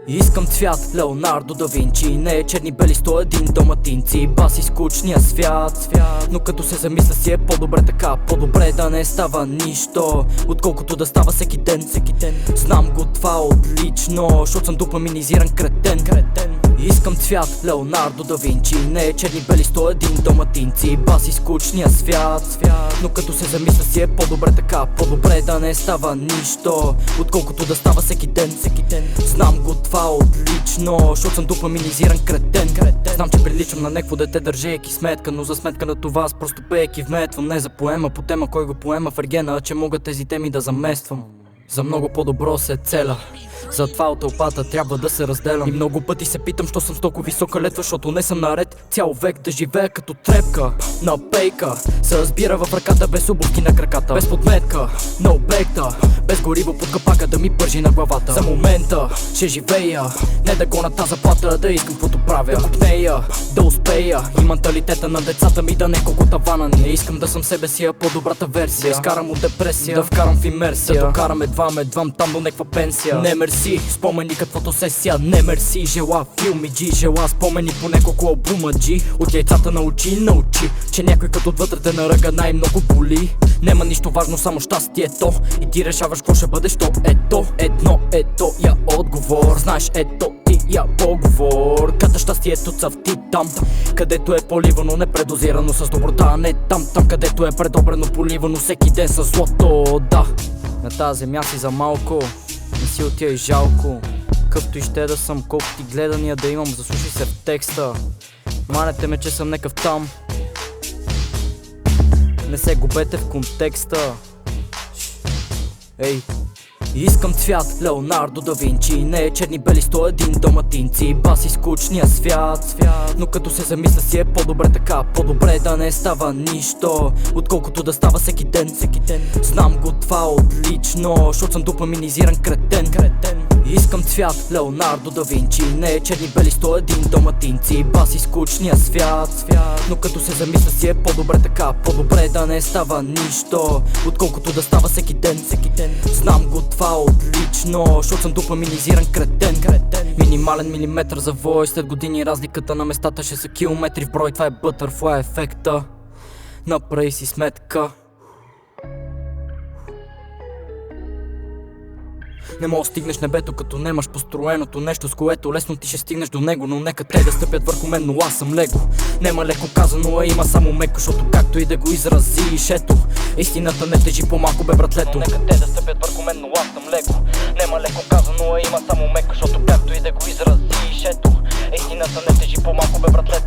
Искам цвят, Леонардо да Винчи. Не е черни бели 101 доматинци. Баси скучния свят. Но като се замисля си е по-добре така. По-добре да не става нищо, отколкото да става всеки ден. Знам го това отлично, защото съм допаминизиран кретен. Искам цвят, Леонардо да Винчи. Не е черни бели 101 доматинци. Баси скучния свят. Но като се замисля си е по-добре така. По-добре да не става нищо, отколкото да става всеки ден. Знам го това отлично, защото съм допаминизиран кретен. Знам, че приличам на некво дете, държейки сметка, но за сметка на това аз просто пеейки вметвам. Не за поема по тема, кой го поема в ергена, че мога тези теми да замествам. За много по-добро се целя, затова от тълпата трябва да се разделям. И много пъти се питам, що съм с толкова висока летва, защото не съм наред цял век да живея като трепка на пейка. Се разбира в ръката, без обувки на краката, без подметка на обекта, без гориво под капака да ми пържи на главата. За момента ще живея, не да гона тази заплата, да искам каквото правя, да купнея, да успея. И менталитета на децата ми да не колко тавана. Не искам да съм себе си, а по-добрата версия. Да изкарам от депресия, да вкарам в имерсия, да докарам едвам там до някаква пенсия. Не мерси, спомени как фотосесия. Не мерси, жела филми джи, жела спомени по неколко албума джи. От яйцата научи, че някой като отвътре те наръга най-много боли. Нема нищо важно, само щастието. И ти решаваш какво ще бъдеш, то ето я отговор. Знаеш, ето ти я поговор. Ката щастието цъфти там, където е поливано, не предозирано с доброта, а не там, където е предобрено, поливано всеки ден с злото. Да, на тази земя си за малко, не си от тя и жалко. Къвто и ще да съм, колко ти гледания да имам, заслушай се в текста. Манете ме, че съм некъв там, не се губете в контекста. Ей, искам цвят, Леонардо да Винчи. Не е черни бели 101 доматинци. Баси скучния свят. Но като се замисля си е по-добре така. По-добре да не става нищо, отколкото да става всеки ден. Знам го това отлично, защото съм допаминизиран кретен. Искам цвят, Леонардо да Винчи. Не е черни бели 101 доматинци. Баси скучния свят. Но като се замисля си е по-добре така. По-добре да не става нищо, отколкото да става всеки ден. Знам го това отлично, защото съм допаминизиран кретен. Минимален милиметър за вой, след години разликата на местата ще са километри в брой. Това е бътърфлай ефекта, направи си сметка. Не мога да стигнеш небето, като немаш построеното нещо, с което лесно ти ще стигнеш до него. Но нека те да стъпят върху мен, но аз съм лего. Нема леко казано, а има само меко, защото както и да го изразиш, ето истината не тежи по-малко, бе братлето. Но нека те да стъпят върху мен, но аз съм лего. Нема леко казано, а има само меко, защото както и да го изразиш, ето истината не тежи по-малко, бе братлето.